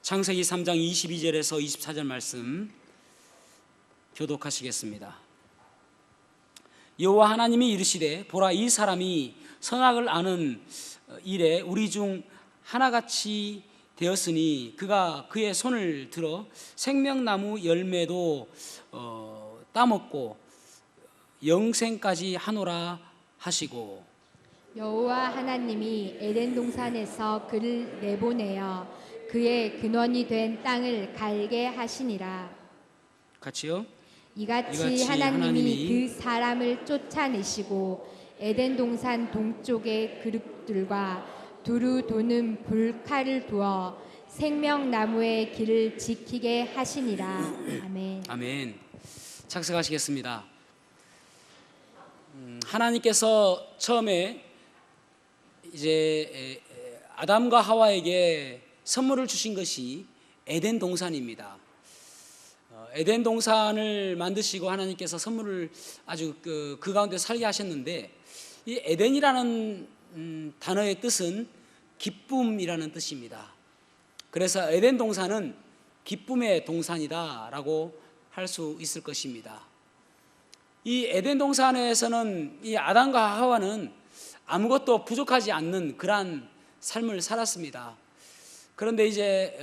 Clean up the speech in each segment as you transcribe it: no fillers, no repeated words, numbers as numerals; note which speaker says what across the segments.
Speaker 1: 창세기 3장 22절에서 24절 말씀 교독하시겠습니다. 여호와 하나님이 이르시되 보라, 이 사람이 선악을 아는 일에 우리 중 하나같이 되었으니 그가 그의 손을 들어 생명나무 열매도 따먹고 영생까지 하노라 하시고,
Speaker 2: 여호와 하나님이 에덴 동산에서 그를 내보내어 그의 근원이 된 땅을 갈게 하시니라.
Speaker 1: 같이요.
Speaker 2: 이같이 하나님이 그 사람을 쫓아내시고 에덴 동산 동쪽의 그룹들과 두루 도는 불칼을 두어 생명나무의 길을 지키게 하시니라. 아멘.
Speaker 1: 아멘. 착석하시겠습니다. 하나님께서 처음에 이제 아담과 하와에게 선물을 주신 것이 에덴 동산입니다. 에덴 동산을 만드시고 하나님께서 선물을 아주 그 가운데 살게 하셨는데, 이 에덴이라는 단어의 뜻은 기쁨이라는 뜻입니다. 그래서 에덴 동산은 기쁨의 동산이다라고 할 수 있을 것입니다. 이 에덴 동산에서는 이 아담과 하와는 아무것도 부족하지 않는 그러한 삶을 살았습니다. 그런데 이제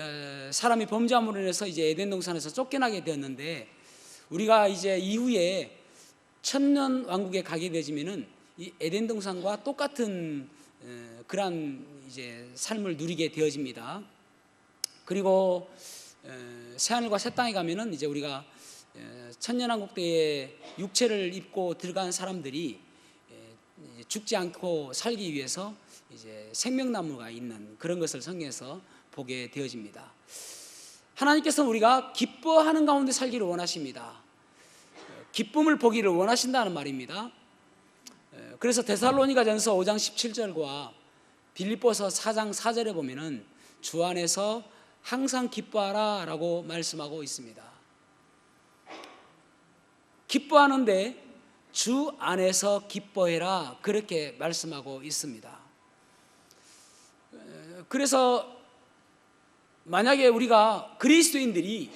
Speaker 1: 사람이 범죄함으로 인해서 이제 에덴 동산에서 쫓겨나게 되었는데, 우리가 이제 이후에 천년 왕국에 가게 되지면은 이 에덴 동산과 똑같은 그러한 이제 삶을 누리게 되어집니다. 그리고 새하늘과 새 땅에 가면은 이제 우리가 천년왕국 때에 육체를 입고 들어간 사람들이 죽지 않고 살기 위해서 이제 생명나무가 있는 그런 것을 성경에서 보게 되어집니다. 하나님께서는 우리가 기뻐하는 가운데 살기를 원하십니다. 기쁨을 보기를 원하신다는 말입니다. 그래서 데살로니가전서 5장 17절과 빌립보서 4장 4절에 보면은 주 안에서 항상 기뻐하라 라고 말씀하고 있습니다. 기뻐하는데 주 안에서 기뻐해라, 그렇게 말씀하고 있습니다. 그래서 만약에 우리가 그리스도인들이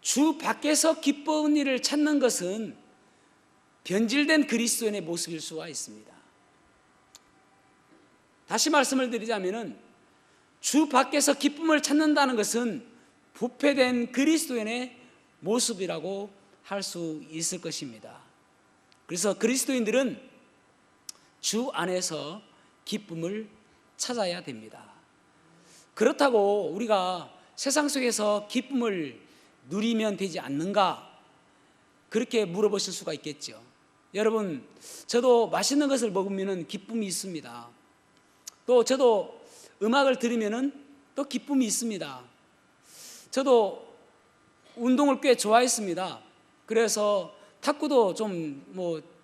Speaker 1: 주 밖에서 기뻐하는 일을 찾는 것은 변질된 그리스도인의 모습일 수가 있습니다. 다시 말씀을 드리자면은 주 밖에서 기쁨을 찾는다는 것은 부패된 그리스도인의 모습이라고 할 수 있을 것입니다. 그래서 그리스도인들은 주 안에서 기쁨을 찾아야 됩니다. 그렇다고 우리가 세상 속에서 기쁨을 누리면 되지 않는가, 그렇게 물어보실 수가 있겠죠. 여러분, 저도 맛있는 것을 먹으면 기쁨이 있습니다. 또 저도 음악을 들으면 또 기쁨이 있습니다. 저도 운동을 꽤 좋아했습니다. 그래서 탁구도 좀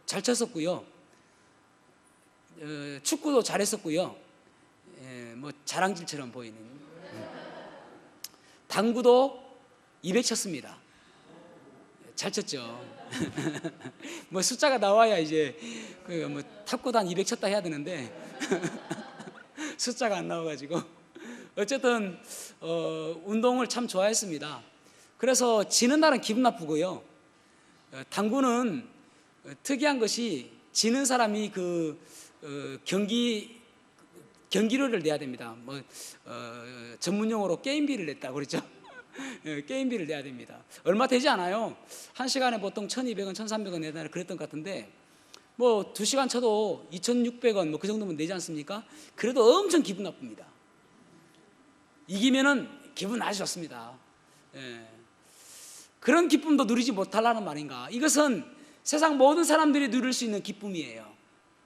Speaker 1: 잘 쳤었고요, 축구도 잘했었고요, 자랑질처럼 보이는 당구도 200 쳤습니다. 잘 쳤죠. 숫자가 나와야 이제 탁구도 한 200 쳤다 해야 되는데 숫자가 안 나와가지고 어쨌든 운동을 참 좋아했습니다. 그래서 지는 날은 기분 나쁘고요, 당구는 특이한 것이 지는 사람이 경기료를 내야 됩니다. 전문용어로 게임비를 냈다고 그러죠. 게임비를 내야 됩니다. 얼마 되지 않아요. 한 시간에 보통 1,200원, 1,300원 내다 그랬던 것 같은데, 2시간 쳐도 2,600원 그 정도면 내지 않습니까? 그래도 엄청 기분 나쁩니다. 이기면은 기분 아주 좋습니다. 그런 기쁨도 누리지 못하려는 말인가? 이것은 세상 모든 사람들이 누릴 수 있는 기쁨이에요.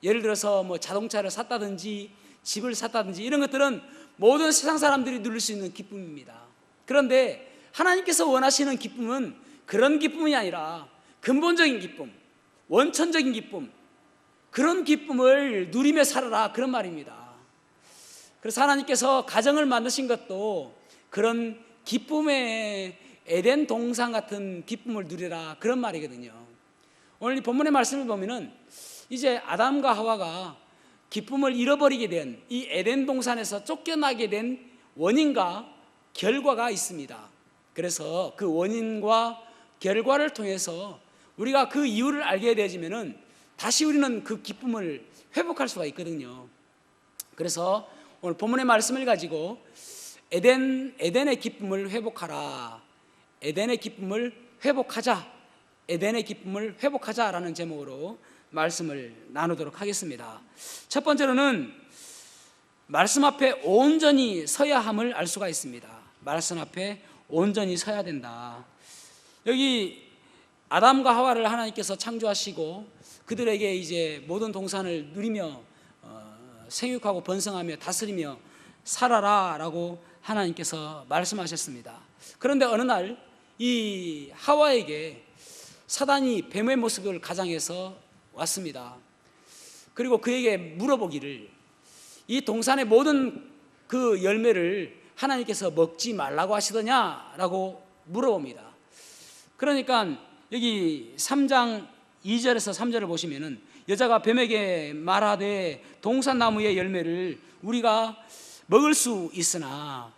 Speaker 1: 예를 들어서 자동차를 샀다든지 집을 샀다든지 이런 것들은 모든 세상 사람들이 누릴 수 있는 기쁨입니다. 그런데 하나님께서 원하시는 기쁨은 그런 기쁨이 아니라 근본적인 기쁨, 원천적인 기쁨, 그런 기쁨을 누리며 살아라, 그런 말입니다. 그래서 하나님께서 가정을 만드신 것도 그런 기쁨의 에덴 동산 같은 기쁨을 누리라, 그런 말이거든요. 오늘 이 본문의 말씀을 보면은 이제 아담과 하와가 기쁨을 잃어버리게 된 이 에덴 동산에서 쫓겨나게 된 원인과 결과가 있습니다. 그래서 그 원인과 결과를 통해서 우리가 그 이유를 알게 되지면은 다시 우리는 그 기쁨을 회복할 수가 있거든요. 그래서 오늘 본문의 말씀을 가지고 에덴의 기쁨을 회복하라, 에덴의 기쁨을 회복하자, 에덴의 기쁨을 회복하자라는 제목으로 말씀을 나누도록 하겠습니다. 첫 번째로는 말씀 앞에 온전히 서야 함을 알 수가 있습니다. 말씀 앞에 온전히 서야 된다. 여기 아담과 하와를 하나님께서 창조하시고 그들에게 이제 모든 동산을 누리며 생육하고 번성하며 다스리며 살아라 라고 하나님께서 말씀하셨습니다. 그런데 어느 날 이 하와에게 사단이 뱀의 모습을 가장해서 왔습니다. 그리고 그에게 물어보기를, 이 동산의 모든 그 열매를 하나님께서 먹지 말라고 하시더냐라고 물어봅니다. 그러니까 여기 3장 2절에서 3절을 보시면은 여자가 뱀에게 말하되 동산나무의 열매를 우리가 먹을 수 있으나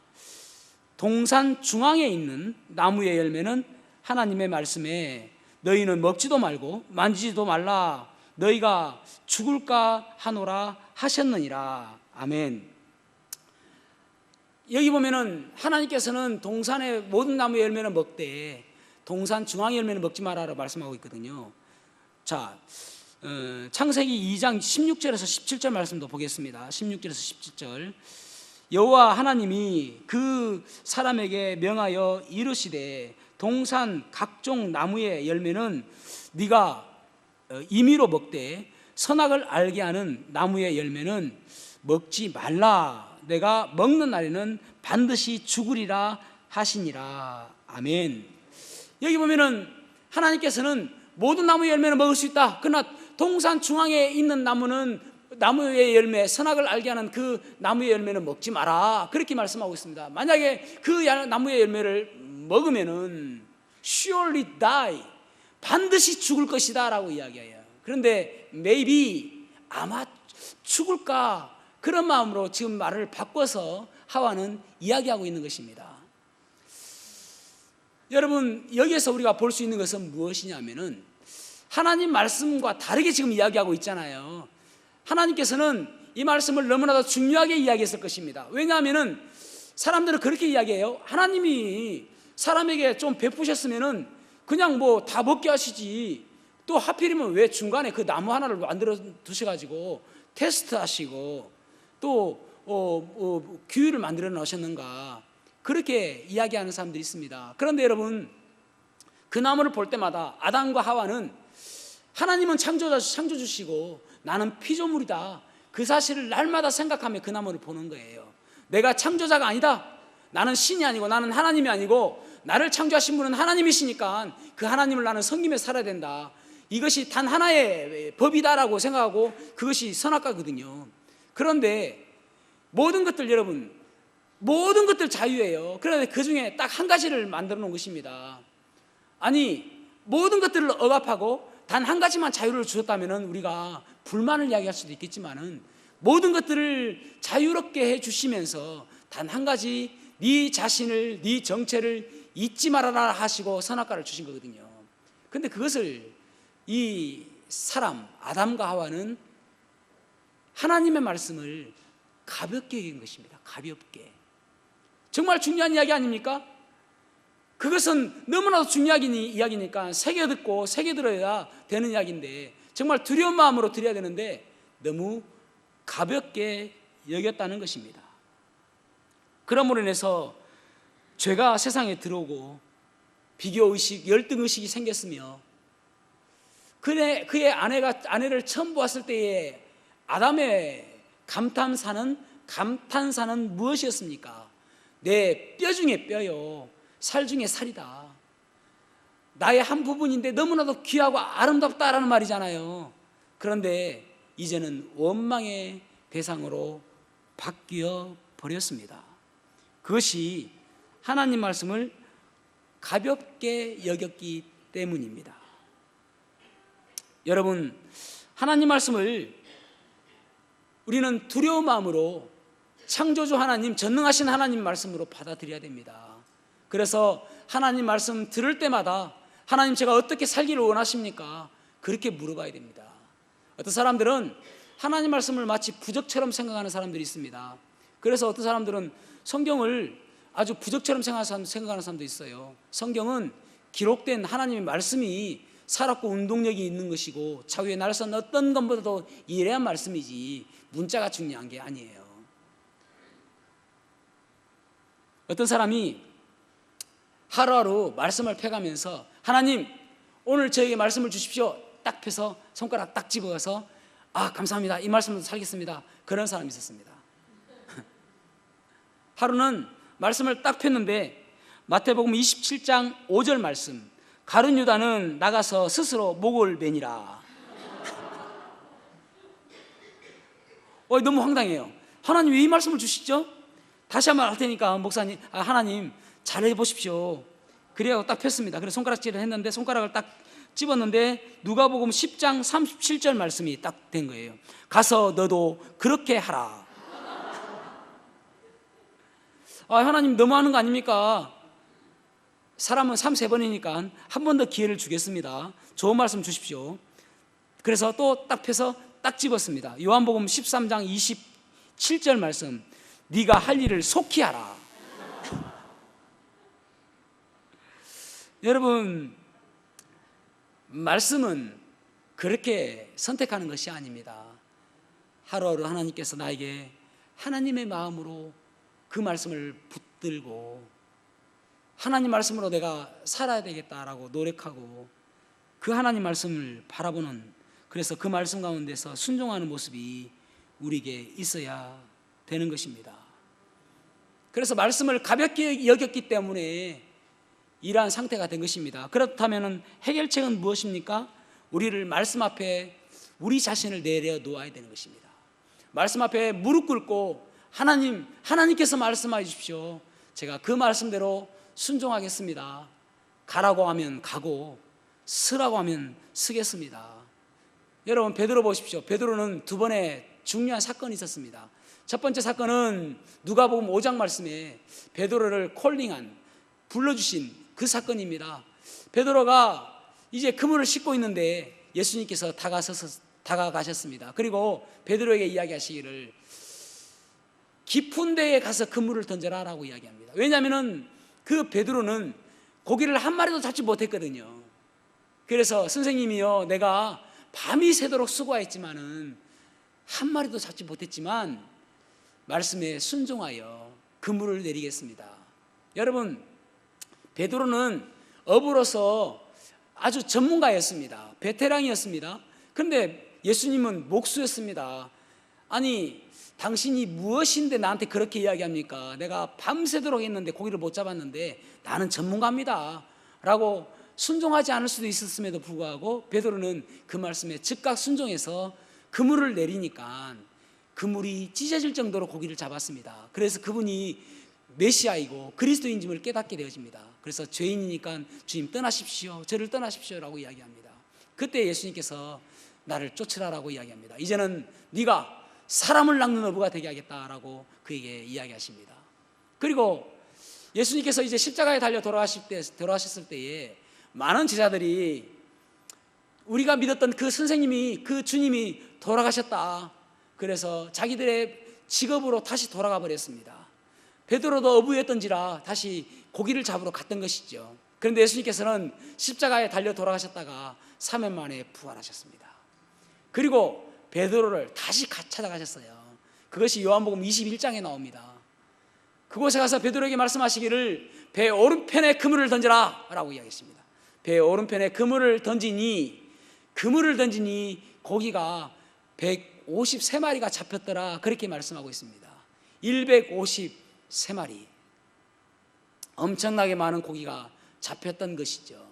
Speaker 1: 동산 중앙에 있는 나무의 열매는 하나님의 말씀에 너희는 먹지도 말고 만지지도 말라 너희가 죽을까 하노라 하셨느니라. 아멘. 여기 보면은 하나님께서는 동산의 모든 나무의 열매는 먹되 동산 중앙의 열매는 먹지 마라라고 말씀하고 있거든요. 자, 창세기 2장 16절에서 17절 말씀도 보겠습니다. 16절에서 17절. 여호와 하나님이 그 사람에게 명하여 이르시되 동산 각종 나무의 열매는 네가 임의로 먹되 선악을 알게 하는 나무의 열매는 먹지 말라. 내가 먹는 날에는 반드시 죽으리라 하시니라. 아멘. 여기 보면은 하나님께서는 모든 나무의 열매는 먹을 수 있다. 그러나 동산 중앙에 있는 나무의 열매, 선악을 알게 하는 그 나무의 열매는 먹지 마라. 그렇게 말씀하고 있습니다. 만약에 그 나무의 열매를 먹으면은 surely die, 반드시 죽을 것이다 라고 이야기해요. 그런데 maybe, 아마 죽을까, 그런 마음으로 지금 말을 바꿔서 하와는 이야기하고 있는 것입니다. 여러분, 여기에서 우리가 볼 수 있는 것은 무엇이냐면은 하나님 말씀과 다르게 지금 이야기하고 있잖아요. 하나님께서는 이 말씀을 너무나도 중요하게 이야기했을 것입니다. 왜냐하면은 사람들은 그렇게 이야기해요. 하나님이 사람에게 좀 베푸셨으면은 그냥 뭐 다 먹게 하시지, 또 하필이면 왜 중간에 그 나무 하나를 만들어 두셔가지고 테스트 하시고 또 규율을 만들어 놓으셨는가, 그렇게 이야기하는 사람들이 있습니다. 그런데 여러분, 그 나무를 볼 때마다 아담과 하와는 하나님은 창조주시고 나는 피조물이다, 그 사실을 날마다 생각하며 그 나무를 보는 거예요. 내가 창조자가 아니다, 나는 신이 아니고 나는 하나님이 아니고 나를 창조하신 분은 하나님이시니까 그 하나님을 나는 섬기며 살아야 된다, 이것이 단 하나의 법이다라고 생각하고 그것이 선악과거든요. 그런데 모든 것들, 여러분, 모든 것들 자유예요. 그런데 그 중에 딱 한 가지를 만들어 놓은 것입니다. 아니, 모든 것들을 억압하고 단 한 가지만 자유를 주셨다면 우리가 불만을 이야기할 수도 있겠지만은 모든 것들을 자유롭게 해주시면서 단 한 가지, 네 자신을, 네 정체를 잊지 말아라 하시고 선악과를 주신 거거든요. 그런데 그것을 이 사람 아담과 하와는 하나님의 말씀을 가볍게 여긴 것입니다. 가볍게. 정말 중요한 이야기 아닙니까? 그것은 너무나도 중요한 이야기니까 새겨 듣고 새겨 들어야 되는 이야기인데 정말 두려운 마음으로 드려야 되는데 너무 가볍게 여겼다는 것입니다. 그러므로 인해서 죄가 세상에 들어오고 비교의식, 열등의식이 생겼으며 그의 아내를 처음 보았을 때의 아담의 감탄사는 무엇이었습니까? 내 뼈 중에 뼈요, 살 중에 살이다, 나의 한 부분인데 너무나도 귀하고 아름답다라는 말이잖아요. 그런데 이제는 원망의 대상으로 바뀌어 버렸습니다. 그것이 하나님 말씀을 가볍게 여겼기 때문입니다. 여러분, 하나님 말씀을 우리는 두려운 마음으로 창조주 하나님, 전능하신 하나님 말씀으로 받아들여야 됩니다. 그래서 하나님 말씀 들을 때마다 하나님, 제가 어떻게 살기를 원하십니까? 그렇게 물어봐야 됩니다. 어떤 사람들은 하나님 말씀을 마치 부적처럼 생각하는 사람들이 있습니다. 그래서 어떤 사람들은 성경을 아주 부적처럼 생각하는 사람도 있어요. 성경은 기록된 하나님의 말씀이 살았고 운동력이 있는 것이고 차후에 날선 어떤 것보다도 예리한 말씀이지 문자가 중요한 게 아니에요. 어떤 사람이 하루하루 말씀을 펴가면서 하나님, 오늘 저에게 말씀을 주십시오. 딱 펴서 손가락 딱 집어가서 감사합니다, 이 말씀으로 살겠습니다. 그런 사람이 있었습니다. 하루는 말씀을 딱 폈는데 마태복음 27장 5절 말씀, 가룟 유다는 나가서 스스로 목을 매니라. 너무 황당해요. 하나님 왜 이 말씀을 주시죠? 다시 한번 할 테니까 목사님, 하나님 잘해 보십시오. 그래야 딱 폈습니다. 그래서 손가락질을 했는데 손가락을 딱 집었는데 누가복음 10장 37절 말씀이 딱 된 거예요. 가서 너도 그렇게 하라. 하나님 너무하는 거 아닙니까? 사람은 3-3번이니까 한 번 더 기회를 주겠습니다. 좋은 말씀 주십시오. 그래서 또 딱 펴서 딱 집었습니다. 요한복음 13장 27절 말씀, 네가 할 일을 속히 하라. 여러분, 말씀은 그렇게 선택하는 것이 아닙니다. 하루하루 하나님께서 나에게 하나님의 마음으로 그 말씀을 붙들고 하나님 말씀으로 내가 살아야 되겠다라고 노력하고 그 하나님 말씀을 바라보는, 그래서 그 말씀 가운데서 순종하는 모습이 우리에게 있어야 되는 것입니다. 그래서 말씀을 가볍게 여겼기 때문에 이러한 상태가 된 것입니다. 그렇다면 해결책은 무엇입니까? 우리를 말씀 앞에 우리 자신을 내려놓아야 되는 것입니다. 말씀 앞에 무릎 꿇고 하나님께서 말씀해 주십시오. 제가 그 말씀대로 순종하겠습니다. 가라고 하면 가고 쓰라고 하면 쓰겠습니다. 여러분, 베드로 보십시오. 베드로는 두 번의 중요한 사건이 있었습니다. 첫 번째 사건은 누가복음 5장 말씀에 베드로를 불러주신 그 사건입니다. 베드로가 이제 그물을 싣고 있는데 예수님께서 다가가셨습니다. 그리고 베드로에게 이야기하시기를 깊은 데에 가서 그물을 던져라 라고 이야기합니다. 왜냐하면 그 베드로는 고기를 한 마리도 잡지 못했거든요. 그래서 선생님이요, 내가 밤이 새도록 수고했지만은 한 마리도 잡지 못했지만 말씀에 순종하여 그물을 내리겠습니다. 여러분, 베드로는 어부로서 아주 전문가였습니다. 베테랑이었습니다. 그런데 예수님은 목수였습니다. 아니, 당신이 무엇인데 나한테 그렇게 이야기합니까? 내가 밤새도록 했는데 고기를 못 잡았는데 나는 전문가입니다 라고 순종하지 않을 수도 있었음에도 불구하고 베드로는 그 말씀에 즉각 순종해서 그물을 내리니까 그물이 찢어질 정도로 고기를 잡았습니다. 그래서 그분이 메시아이고 그리스도인임을 깨닫게 되어집니다. 그래서 죄인이니까 주님 떠나십시오, 저를 떠나십시오 라고 이야기합니다. 그때 예수님께서 나를 쫓으라라고 이야기합니다. 이제는 네가 사람을 낚는 어부가 되게 하겠다라고 그에게 이야기하십니다. 그리고 예수님께서 이제 십자가에 달려 돌아가셨을 때에 많은 제자들이 우리가 믿었던 그 선생님이, 그 주님이 돌아가셨다. 그래서 자기들의 직업으로 다시 돌아가 버렸습니다. 베드로도 어부였던지라 다시 고기를 잡으러 갔던 것이죠. 그런데 예수님께서는 십자가에 달려 돌아가셨다가 3일 만에 부활하셨습니다. 그리고 베드로를 다시 찾아가셨어요. 그것이 요한복음 21장에 나옵니다. 그곳에 가서 베드로에게 말씀하시기를 배 오른편에 그물을 던져라 라고 이야기했습니다. 배 오른편에 그물을 던지니 고기가 153마리가 잡혔더라, 그렇게 말씀하고 있습니다. 153마리, 엄청나게 많은 고기가 잡혔던 것이죠.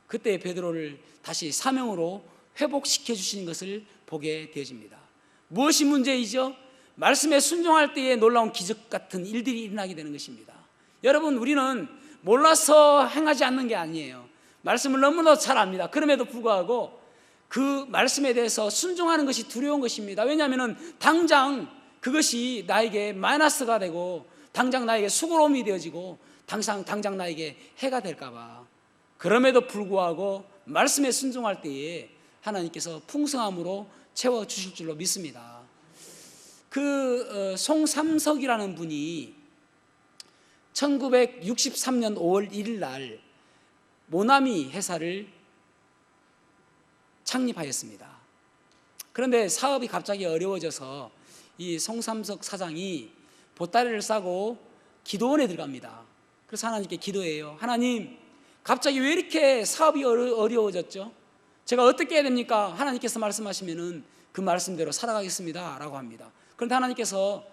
Speaker 1: 그때 베드로를 다시 사명으로 회복시켜 주시는 것을 보게 되어집니다. 무엇이 문제이죠? 말씀에 순종할 때에 놀라운 기적 같은 일들이 일어나게 되는 것입니다. 여러분, 우리는 몰라서 행하지 않는 게 아니에요. 말씀을 너무나 잘 압니다. 그럼에도 불구하고 그 말씀에 대해서 순종하는 것이 두려운 것입니다. 왜냐하면 당장 그것이 나에게 마이너스가 되고 당장 나에게 수고로움이 되어지고 당장 나에게 해가 될까 봐. 그럼에도 불구하고 말씀에 순종할 때에 하나님께서 풍성함으로 채워주실 줄로 믿습니다. 송삼석이라는 분이 1963년 5월 1일 날 모나미 회사를 창립하였습니다. 그런데 사업이 갑자기 어려워져서 이 송삼석 사장이 보따리를 싸고 기도원에 들어갑니다. 그래서 하나님께 기도해요. 하나님, 갑자기 왜 이렇게 사업이 어려워졌죠? 제가 어떻게 해야 됩니까? 하나님께서 말씀하시면은 그 말씀대로 살아가겠습니다 라고 합니다. 그런데 하나님께서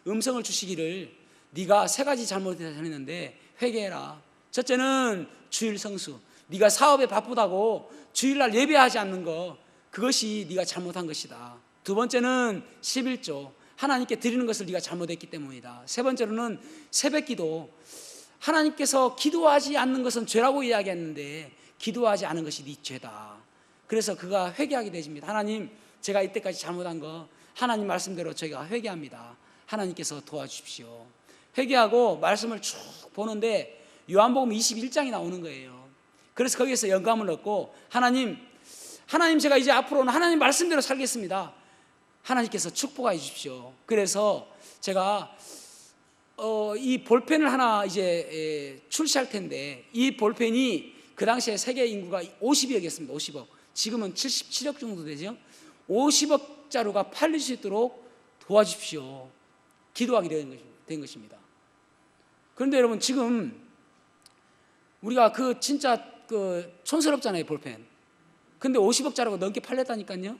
Speaker 1: 음성을 주시기를 네가 3가지 잘못했는데 회개해라. 첫째는 주일 성수. 네가 사업에 바쁘다고 주일날 예배하지 않는 거, 그것이 네가 잘못한 것이다. 두 번째는 11조. 하나님께 드리는 것을 네가 잘못했기 때문이다. 세 번째로는 새벽기도. 하나님께서 기도하지 않는 것은 죄라고 이야기했는데 기도하지 않은 것이 네 죄다. 그래서 그가 회개하게 되십니다. 하나님, 제가 이때까지 잘못한 거 하나님 말씀대로 제가 회개합니다. 하나님께서 도와주십시오. 회개하고 말씀을 쭉 보는데 요한복음 21장이 나오는 거예요. 그래서 거기에서 영감을 얻고 하나님 제가 이제 앞으로는 하나님 말씀대로 살겠습니다. 하나님께서 축복해 주십시오. 그래서 제가 이 볼펜을 하나 이제 출시할 텐데, 이 볼펜이 그 당시에 세계 인구가 50억이었습니다. 50억. 지금은 77억 정도 되죠. 50억 자루가 팔릴 수 있도록 도와주십시오. 기도하게 된 것입니다. 그런데 여러분, 지금 우리가 진짜 촌스럽잖아요, 볼펜. 근데 50억 자루가 넘게 팔렸다니까요.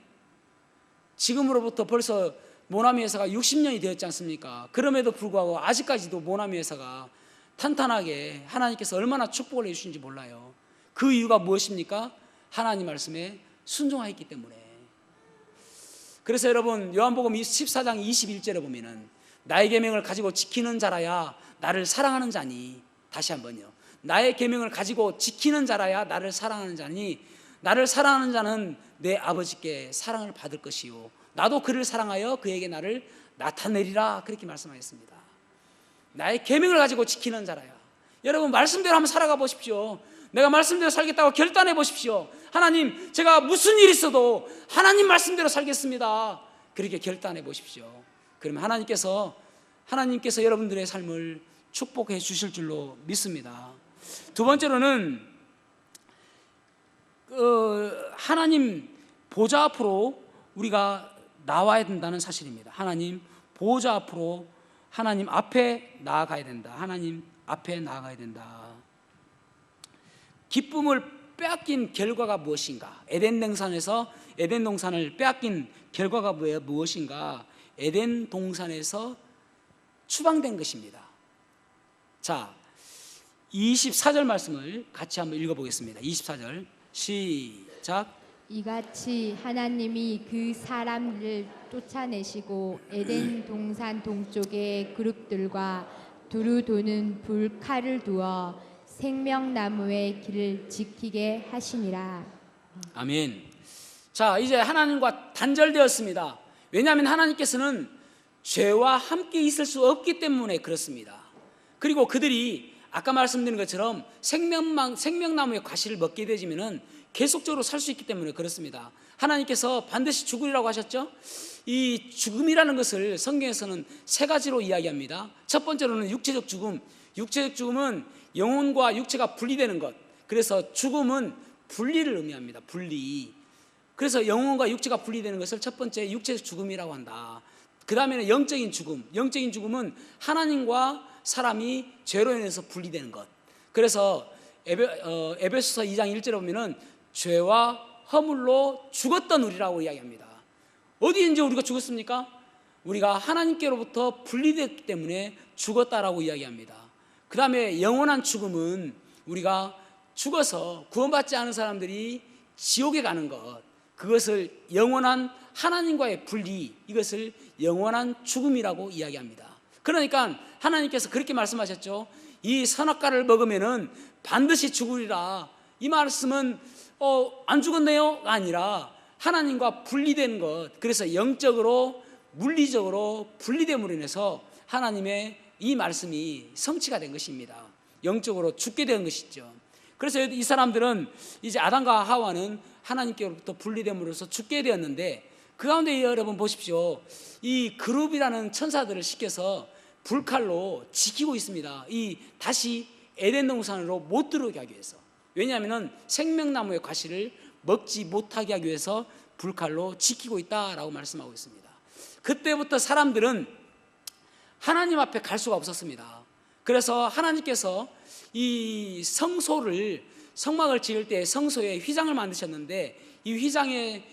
Speaker 1: 지금으로부터 벌써 모나미 회사가 60년이 되었지 않습니까? 그럼에도 불구하고 아직까지도 모나미 회사가 탄탄하게 하나님께서 얼마나 축복을 해주신지 몰라요. 그 이유가 무엇입니까? 하나님 말씀에 순종하였기 때문에. 그래서 여러분, 요한복음 14장 21절에 보면은 나의 계명을 가지고 지키는 자라야 나를 사랑하는 자니, 다시 한번요, 나의 계명을 가지고 지키는 자라야 나를 사랑하는 자니, 나를 사랑하는 자는 내 아버지께 사랑을 받을 것이요 나도 그를 사랑하여 그에게 나를 나타내리라, 그렇게 말씀하셨습니다. 나의 계명을 가지고 지키는 자라야. 여러분, 말씀대로 한번 살아가 보십시오. 내가 말씀대로 살겠다고 결단해 보십시오. 하나님, 제가 무슨 일이 있어도 하나님 말씀대로 살겠습니다. 그렇게 결단해 보십시오. 그러면 하나님께서 여러분들의 삶을 축복해 주실 줄로 믿습니다. 두 번째로는 하나님 보좌 앞으로 우리가 나와야 된다는 사실입니다. 하나님 보좌 앞으로, 하나님 앞에 나아가야 된다. 하나님 앞에 나아가야 된다. 기쁨을 빼앗긴 결과가 무엇인가? 에덴 동산을 빼앗긴 결과가 무엇인가? 에덴 동산에서 추방된 것입니다. 자, 24절 말씀을 같이 한번 읽어보겠습니다. 24절 시작.
Speaker 2: 이같이 하나님이 그 사람을 쫓아내시고 에덴 동산 동쪽의 그룹들과 두루 도는 불 칼을 두어 생명나무의 길을 지키게 하시니라.
Speaker 1: 아멘. 자, 이제 하나님과 단절되었습니다. 왜냐하면 하나님께서는 죄와 함께 있을 수 없기 때문에 그렇습니다. 그리고 그들이 아까 말씀드린 것처럼 생명나무의 과실을 먹게 되지면은 계속적으로 살 수 있기 때문에 그렇습니다. 하나님께서 반드시 죽으리라고 하셨죠. 이 죽음이라는 것을 성경에서는 3가지로 이야기합니다. 첫 번째로는 육체적 죽음. 육체적 죽음은 영혼과 육체가 분리되는 것. 그래서 죽음은 분리를 의미합니다. 분리. 그래서 영혼과 육체가 분리되는 것을 첫 번째 육체적 죽음이라고 한다. 그 다음에는 영적인 죽음. 영적인 죽음은 하나님과 사람이 죄로 인해서 분리되는 것. 그래서 에베소서 2장 1절에 보면은 죄와 허물로 죽었던 우리라고 이야기합니다. 어디인지 우리가 죽었습니까? 우리가 하나님께로부터 분리됐기 때문에 죽었다라고 이야기합니다. 그 다음에 영원한 죽음은 우리가 죽어서 구원받지 않은 사람들이 지옥에 가는 것, 그것을 영원한 하나님과의 분리, 이것을 영원한 죽음이라고 이야기합니다. 그러니까 하나님께서 그렇게 말씀하셨죠. 이 선악과를 먹으면은 반드시 죽으리라. 이 말씀은 안 죽었네요가 아니라 하나님과 분리된 것, 그래서 영적으로 물리적으로 분리됨으로 인해서 하나님의 이 말씀이 성취가 된 것입니다. 영적으로 죽게 된 것이죠. 그래서 이 사람들은 이제 아담과 하와는 하나님께로부터 분리됨으로써 죽게 되었는데, 그 가운데 여러분 보십시오. 이 그룹이라는 천사들을 시켜서 불칼로 지키고 있습니다. 이 다시 에덴 동산으로 못 들어오게 하기 위해서. 왜냐하면 생명나무의 과실을 먹지 못하게 하기 위해서 불칼로 지키고 있다라고 말씀하고 있습니다. 그때부터 사람들은 하나님 앞에 갈 수가 없었습니다. 그래서 하나님께서 이 성막을 지을 때 성소에 휘장을 만드셨는데, 이 휘장의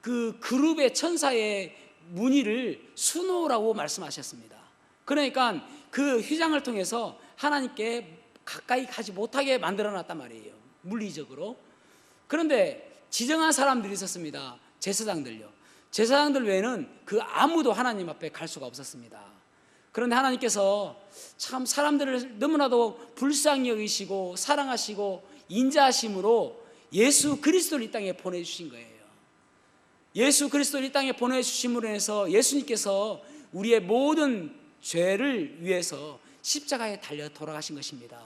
Speaker 1: 그 그룹의 천사의 무늬를 수노라고 말씀하셨습니다. 그러니까 그 휘장을 통해서 하나님께 가까이 가지 못하게 만들어놨단 말이에요, 물리적으로. 그런데 지정한 사람들이 있었습니다. 제사장들요. 제사장들 외에는 그 아무도 하나님 앞에 갈 수가 없었습니다. 그런데 하나님께서 참 사람들을 너무나도 불쌍히 여기시고 사랑하시고 인자하심으로 예수 그리스도를 이 땅에 보내주신 거예요. 예수 그리스도를 이 땅에 보내주심으로 해서 예수님께서 우리의 모든 죄를 위해서 십자가에 달려 돌아가신 것입니다.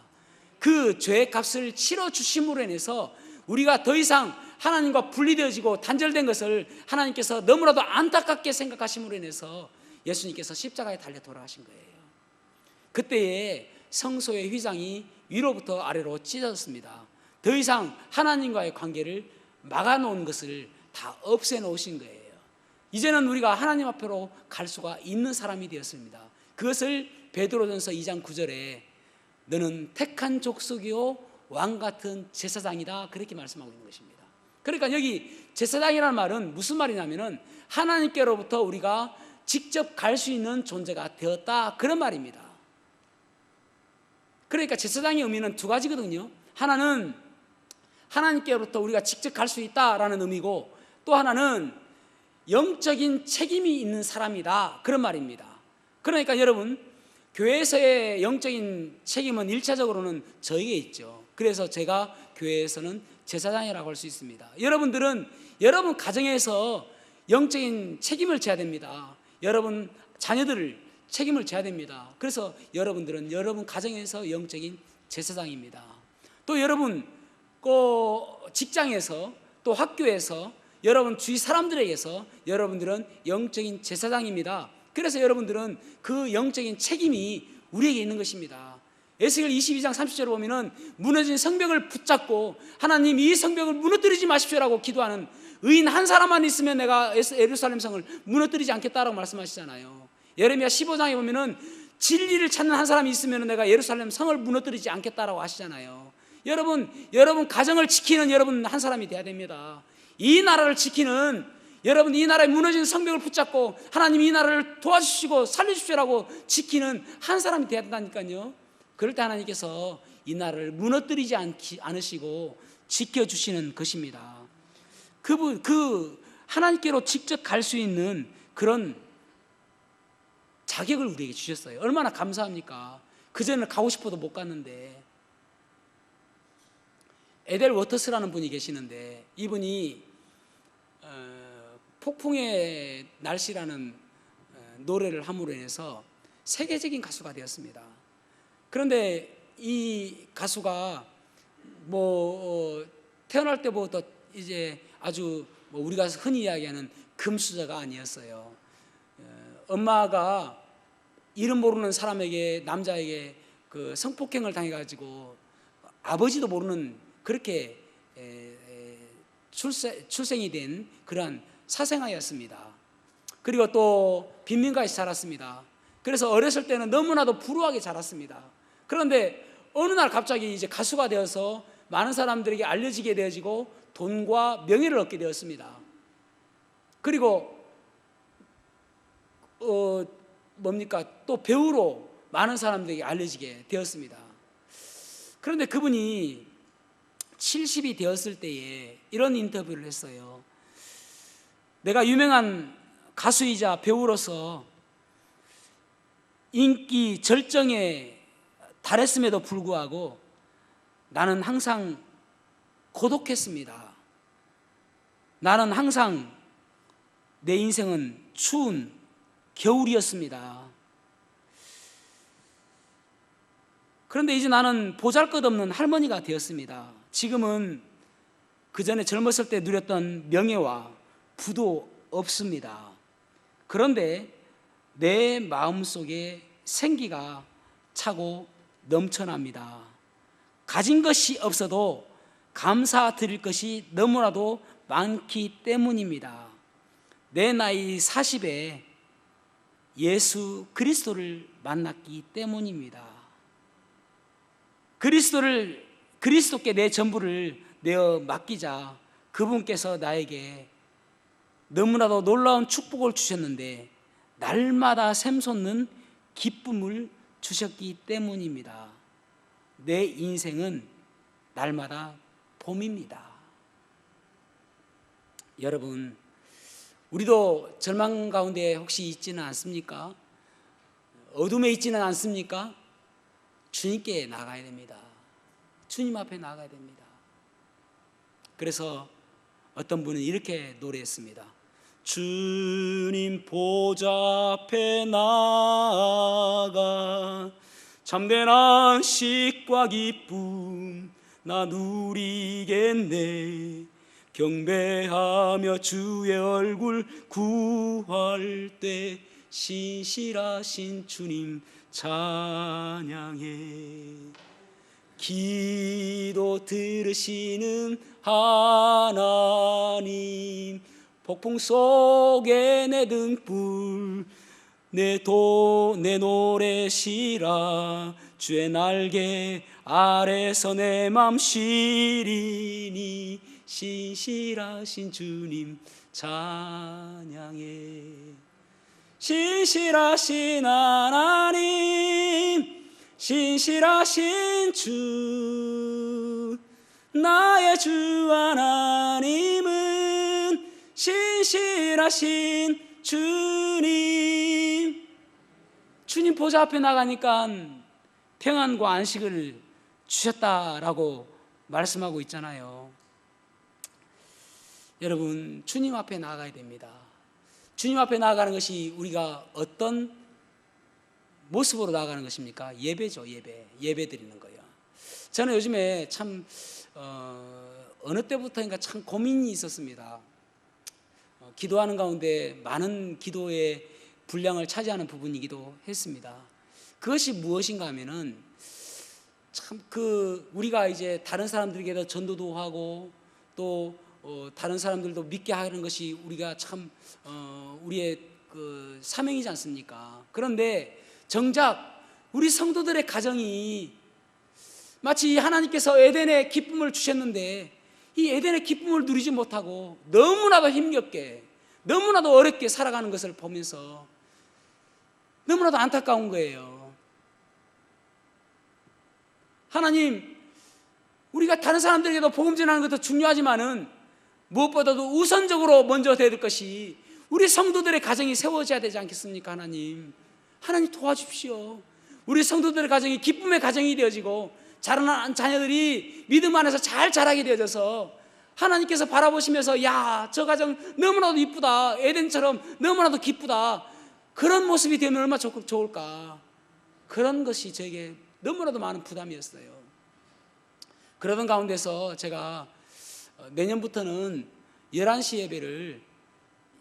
Speaker 1: 그 죄의 값을 치러주심으로 인해서 우리가 더 이상 하나님과 분리되어지고 단절된 것을 하나님께서 너무나도 안타깝게 생각하심으로 인해서 예수님께서 십자가에 달려 돌아가신 거예요. 그때에 성소의 휘장이 위로부터 아래로 찢어졌습니다. 더 이상 하나님과의 관계를 막아놓은 것을 다 없애놓으신 거예요. 이제는 우리가 하나님 앞으로 갈 수가 있는 사람이 되었습니다. 그것을 베드로전서 2장 9절에 너는 택한 족속이요 왕같은 제사장이다, 그렇게 말씀하고 있는 것입니다. 그러니까 여기 제사장이라는 말은 무슨 말이냐면은 하나님께로부터 우리가 직접 갈 수 있는 존재가 되었다, 그런 말입니다. 그러니까 제사장의 의미는 두 가지거든요. 하나는 하나님께로부터 우리가 직접 갈 수 있다라는 의미고, 또 하나는 영적인 책임이 있는 사람이다, 그런 말입니다. 그러니까 여러분, 교회에서의 영적인 책임은 1차적으로는 저에게 있죠. 그래서 제가 교회에서는 제사장이라고 할 수 있습니다. 여러분들은 여러분 가정에서 영적인 책임을 져야 됩니다. 여러분 자녀들을 책임을 져야 됩니다. 그래서 여러분들은 여러분 가정에서 영적인 제사장입니다. 또 여러분 직장에서, 또 학교에서, 여러분 주위 사람들에게서 여러분들은 영적인 제사장입니다. 그래서 여러분들은 그 영적인 책임이 우리에게 있는 것입니다. 에스겔 22장 30절에 보면은 무너진 성벽을 붙잡고 하나님 이 성벽을 무너뜨리지 마십시오라고 기도하는 의인 한 사람만 있으면 내가 예루살렘 성을 무너뜨리지 않겠다라고 말씀하시잖아요. 예레미야 15장에 보면은 진리를 찾는 한 사람이 있으면 내가 예루살렘 성을 무너뜨리지 않겠다라고 하시잖아요. 여러분 가정을 지키는 여러분 한 사람이 돼야 됩니다. 이 나라를 지키는, 여러분 이 나라의 무너진 성벽을 붙잡고 하나님 이 나라를 도와주시고 살려주시라고 지키는 한 사람이 돼야 된다니까요. 그럴 때 하나님께서 이 나라를 무너뜨리지 않으시고 지켜주시는 것입니다. 그 하나님께로 직접 갈 수 있는 그런 자격을 우리에게 주셨어요. 얼마나 감사합니까? 그전에 가고 싶어도 못 갔는데. 에델 워터스라는 분이 계시는데, 이분이 폭풍의 날씨라는 노래를 함으로 인해서 세계적인 가수가 되었습니다. 그런데 이 가수가 태어날 때부터 이제 아주 우리가 흔히 이야기하는 금수저가 아니었어요. 엄마가 이름 모르는 사람에게, 남자에게 그 성폭행을 당해가지고 아버지도 모르는 그렇게 출생이 된 그러한 사생아였습니다. 그리고 또 빈민가에서 자랐습니다. 그래서 어렸을 때는 너무나도 불우하게 자랐습니다. 그런데 어느 날 갑자기 이제 가수가 되어서 많은 사람들에게 알려지게 되어지고 돈과 명예를 얻게 되었습니다. 그리고 또 배우로 많은 사람들에게 알려지게 되었습니다. 그런데 그분이 70이 되었을 때에 이런 인터뷰를 했어요. 내가 유명한 가수이자 배우로서 인기 절정에 달했음에도 불구하고 나는 항상 고독했습니다. 나는 항상 내 인생은 추운 겨울이었습니다. 그런데 이제 나는 보잘것없는 할머니가 되었습니다. 지금은 그 전에 젊었을 때 누렸던 명예와 부도 없습니다. 그런데 내 마음속에 생기가 차고 넘쳐납니다. 가진 것이 없어도 감사드릴 것이 너무나도 많기 때문입니다. 내 나이 40에 예수 그리스도를 만났기 때문입니다. 그리스도께 내 전부를 내어 맡기자 그분께서 나에게 너무나도 놀라운 축복을 주셨는데 날마다 샘솟는 기쁨을 주셨기 때문입니다. 내 인생은 날마다 봄입니다. 여러분, 우리도 절망 가운데 혹시 있지는 않습니까? 어둠에 있지는 않습니까? 주님께 나가야 됩니다. 주님 앞에 나가야 됩니다. 그래서 어떤 분은 이렇게 노래했습니다. 주님 보좌 앞에 나가 참된 안식과 기쁨 나 누리겠네. 경배하며 주의 얼굴 구할 때 신실하신 주님 찬양해. 기도 들으시는 하나님 폭풍 속에 내 등불 내 노래 시라 주의 날개 아래서 내 맘 시리니 신실하신 주님 찬양해. 신실하신 하나님 신실하신 주 나의 주 하나님은 신실하신 주님. 주님 보좌 앞에 나가니까 평안과 안식을 주셨다라고 말씀하고 있잖아요. 여러분, 주님 앞에 나가야 됩니다. 주님 앞에 나가는 것이 우리가 어떤 모습으로 나가는 것입니까? 예배죠. 예배 드리는 거예요. 저는 요즘에 참 어느 때부터인가 참 고민이 있었습니다. 기도하는 가운데 많은 기도의 분량을 차지하는 부분이기도 했습니다. 그것이 무엇인가 하면은 참 우리가 이제 다른 사람들에게도 전도도 하고 또 다른 사람들도 믿게 하는 것이 우리가 참 우리의 그 사명이지 않습니까? 그런데 정작 우리 성도들의 가정이 마치 하나님께서 에덴의 기쁨을 주셨는데 이 에덴의 기쁨을 누리지 못하고 너무나도 힘겹게 너무나도 어렵게 살아가는 것을 보면서 너무나도 안타까운 거예요. 하나님, 우리가 다른 사람들에게도 복음 전하는 것도 중요하지만은 무엇보다도 우선적으로 먼저 해야 될 것이 우리 성도들의 가정이 세워져야 되지 않겠습니까? 하나님 도와주십시오. 우리 성도들의 가정이 기쁨의 가정이 되어지고 자라난 자녀들이 믿음 안에서 잘 자라게 되어져서 하나님께서 바라보시면서 야, 저 가정 너무나도 이쁘다, 에덴처럼 너무나도 기쁘다, 그런 모습이 되면 얼마나 좋을까. 그런 것이 저에게 너무나도 많은 부담이었어요. 그러던 가운데서 제가 내년부터는 11시 예배를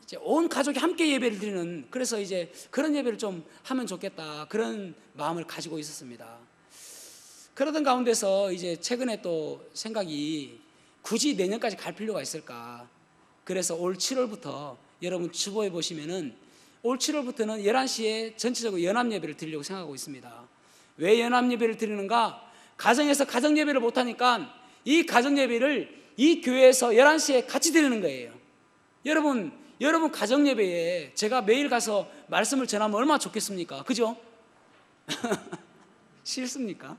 Speaker 1: 이제 온 가족이 함께 예배를 드리는, 그래서 이제 그런 예배를 좀 하면 좋겠다, 그런 마음을 가지고 있었습니다. 그러던 가운데서 이제 최근에 또 생각이 굳이 내년까지 갈 필요가 있을까. 그래서 올 7월부터 여러분 주보에 보시면은 올 7월부터는 11시에 전체적으로 연합 예배를 드리려고 생각하고 있습니다. 왜 연합 예배를 드리는가? 가정에서 가정 예배를 못하니까 이 가정 예배를 이 교회에서 11시에 같이 드리는 거예요. 여러분 가정 예배에 제가 매일 가서 말씀을 전하면 얼마나 좋겠습니까? 그죠? 싫습니까?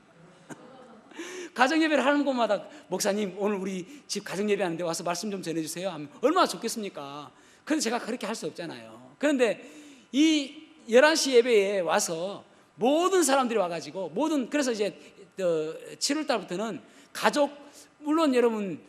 Speaker 1: 가정 예배를 하는 곳마다 목사님 오늘 우리 집 가정 예배 하는데 와서 말씀 좀 전해주세요 하면 얼마나 좋겠습니까? 그런데 제가 그렇게 할 수 없잖아요. 그런데 이 11시 예배에 와서 모든 사람들이 와가지고 그래서 이제 7월 달부터는 가족, 물론 여러분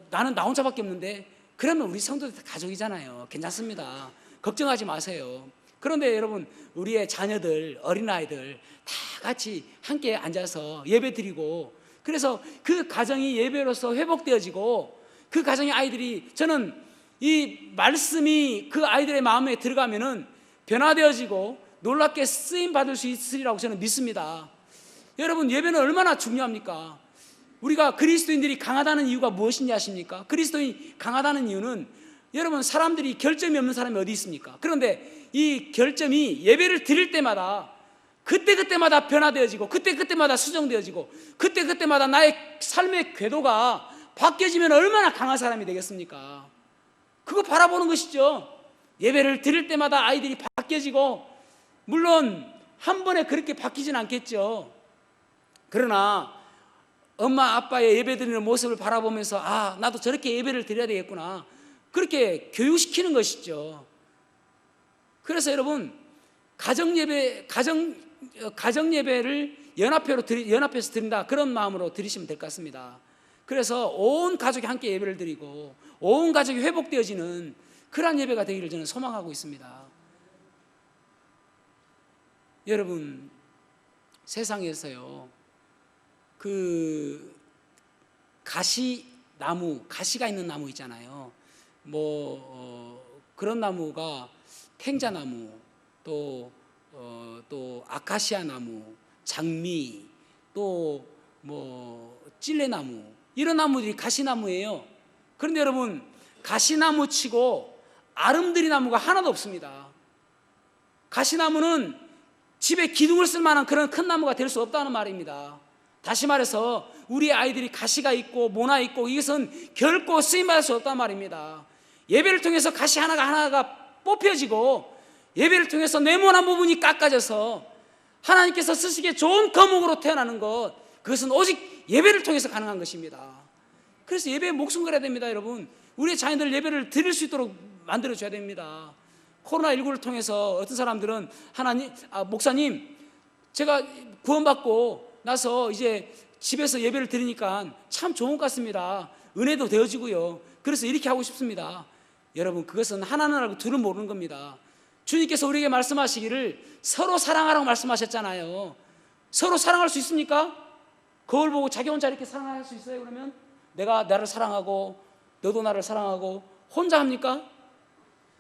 Speaker 1: 나는 나 혼자밖에 없는데 그러면 우리 성도들 다 가족이잖아요. 괜찮습니다. 걱정하지 마세요. 그런데 여러분, 우리의 자녀들, 어린아이들 다 같이 함께 앉아서 예배 드리고, 그래서 그 가정이 예배로서 회복되어지고, 그 가정의 아이들이, 저는 이 말씀이 그 아이들의 마음에 들어가면은 변화되어지고 놀랍게 쓰임 받을 수 있으리라고 저는 믿습니다. 여러분, 예배는 얼마나 중요합니까? 우리가 그리스도인들이 강하다는 이유가 무엇인지 아십니까? 그리스도인이 강하다는 이유는, 여러분, 사람들이 결점이 없는 사람이 어디 있습니까? 그런데 이 결점이 예배를 드릴 때마다 그때그때마다 변화되어지고, 그때그때마다 수정되어지고, 그때그때마다 나의 삶의 궤도가 바뀌어지면 얼마나 강한 사람이 되겠습니까? 그거 바라보는 것이죠. 예배를 드릴 때마다 아이들이 바뀌어지고, 물론 한 번에 그렇게 바뀌진 않겠죠. 그러나 엄마 아빠의 예배 드리는 모습을 바라보면서, 아, 나도 저렇게 예배를 드려야 되겠구나, 그렇게 교육시키는 것이죠. 그래서 여러분, 가정 예배를 연합해서 드린다, 그런 마음으로 드리시면 될 것 같습니다. 그래서 온 가족이 함께 예배를 드리고 온 가족이 회복되어지는 그러한 예배가 되기를 저는 소망하고 있습니다. 여러분, 세상에서요, 그 가시나무, 가시가 있는 나무 있잖아요. 그런 나무가 탱자나무, 또 아카시아 나무, 장미, 또 찔레나무, 이런 나무들이 가시나무예요. 그런데 여러분, 가시나무 치고 아름드리 나무가 하나도 없습니다. 가시나무는 집에 기둥을 쓸 만한 그런 큰 나무가 될 수 없다는 말입니다. 다시 말해서 우리 아이들이 가시가 있고 모나 있고, 이것은 결코 쓰임받을 수 없단 말입니다. 예배를 통해서 가시 하나가 뽑혀지고, 예배를 통해서 네모난 부분이 깎아져서 하나님께서 쓰시기에 좋은 거목으로 태어나는 것, 그것은 오직 예배를 통해서 가능한 것입니다. 그래서 예배에 목숨 걸어야 됩니다. 여러분, 우리의 자녀들 예배를 드릴 수 있도록 만들어줘야 됩니다. 코로나19를 통해서 어떤 사람들은, 목사님, 제가 구원받고 나서 이제 집에서 예배를 드리니까 참 좋은 것 같습니다. 은혜도 되어지고요. 그래서 이렇게 하고 싶습니다. 여러분, 그것은 하나는 알고 둘은 모르는 겁니다. 주님께서 우리에게 말씀하시기를 서로 사랑하라고 말씀하셨잖아요. 서로 사랑할 수 있습니까? 거울 보고 자기 혼자 이렇게 사랑할 수 있어요? 그러면 내가 나를 사랑하고 너도 나를 사랑하고 혼자 합니까?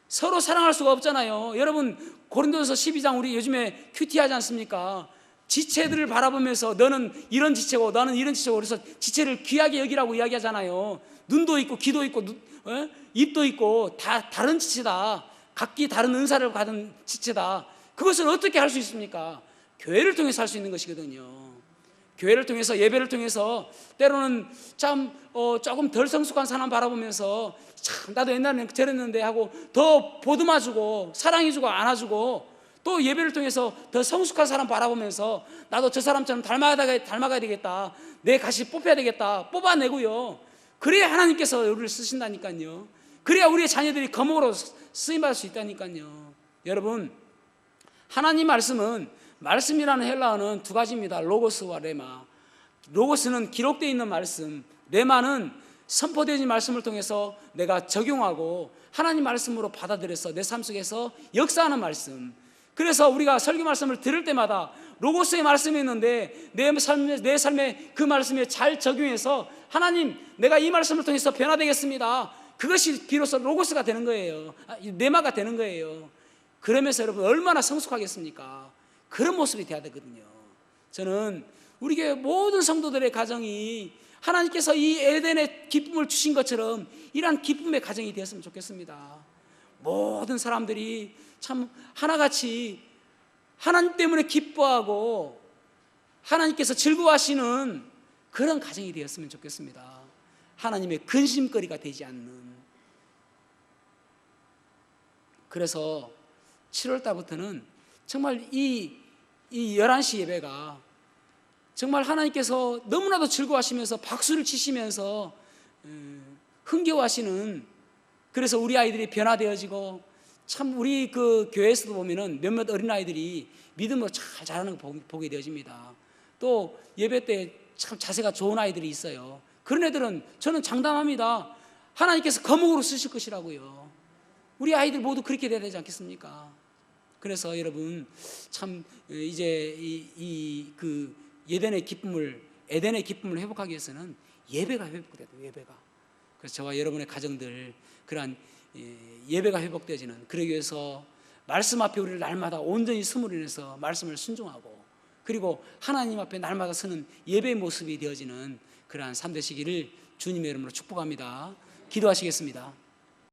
Speaker 1: 서로 사랑할 수가 없잖아요. 여러분, 고린도서 12장 우리 요즘에 큐티 하지 않습니까? 지체들을 바라보면서 너는 이런 지체고 나는 이런 지체고, 그래서 지체를 귀하게 여기라고 이야기하잖아요. 눈도 있고 귀도 있고 입도 있고 다 다른 지체다. 각기 다른 은사를 받은 지체다. 그것을 어떻게 할 수 있습니까? 교회를 통해서 할 수 있는 것이거든요. 교회를 통해서, 예배를 통해서, 때로는 참 조금 덜 성숙한 사람 바라보면서 참 나도 옛날에는 저랬는데 하고 더 보듬어주고 사랑해주고 안아주고, 또 예배를 통해서 더 성숙한 사람 바라보면서 나도 저 사람처럼 닮아가야 되겠다, 내 가시 뽑혀야 되겠다, 뽑아내고요. 그래야 하나님께서 우리를 쓰신다니까요. 그래야 우리의 자녀들이 거목으로 쓰임받을 수 있다니까요. 여러분, 하나님 말씀은, 말씀이라는 헬라어는 두 가지입니다. 로고스와 레마. 로고스는 기록되어 있는 말씀, 레마는 선포되어진 말씀을 통해서 내가 적용하고 하나님 말씀으로 받아들여서 내 삶 속에서 역사하는 말씀. 그래서 우리가 설교 말씀을 들을 때마다 로고스의 말씀이 있는데 내 삶에 그 말씀에 잘 적용해서, 하나님, 내가 이 말씀을 통해서 변화되겠습니다, 그것이 비로소 로고스가 되는 거예요. 레마가 되는 거예요. 그러면서 여러분, 얼마나 성숙하겠습니까? 그런 모습이 돼야 되거든요. 저는 우리 교회 모든 성도들의 가정이 하나님께서 이 에덴의 기쁨을 주신 것처럼 이러한 기쁨의 가정이 되었으면 좋겠습니다. 모든 사람들이 참 하나같이 하나님 때문에 기뻐하고 하나님께서 즐거워하시는 그런 가정이 되었으면 좋겠습니다. 하나님의 근심거리가 되지 않는. 그래서 7월 달부터는 정말 이 11시 예배가 정말 하나님께서 너무나도 즐거워하시면서 박수를 치시면서 흥겨워하시는, 그래서 우리 아이들이 변화되어지고, 참 우리 그 교회에서도 보면은 몇몇 어린아이들이 믿음으로 잘 자라는 거 보게 되어집니다. 또 예배 때 참 자세가 좋은 아이들이 있어요. 그런 애들은 저는 장담합니다. 하나님께서 거목으로 쓰실 것이라고요. 우리 아이들 모두 그렇게 돼야 되지 않겠습니까? 그래서 여러분 참 이제 그 에덴의 기쁨을 회복하기 위해서는 예배가 회복돼야 돼요. 예배가. 그래서 저와 여러분의 가정들 그러한 예배가 회복되어지는, 그러기 위해서 말씀 앞에 우리를 날마다 온전히 숨으로 인해서 말씀을 순종하고, 그리고 하나님 앞에 날마다 서는 예배의 모습이 되어지는 그러한 삶 되시기를 주님의 이름으로 축복합니다. 기도하시겠습니다.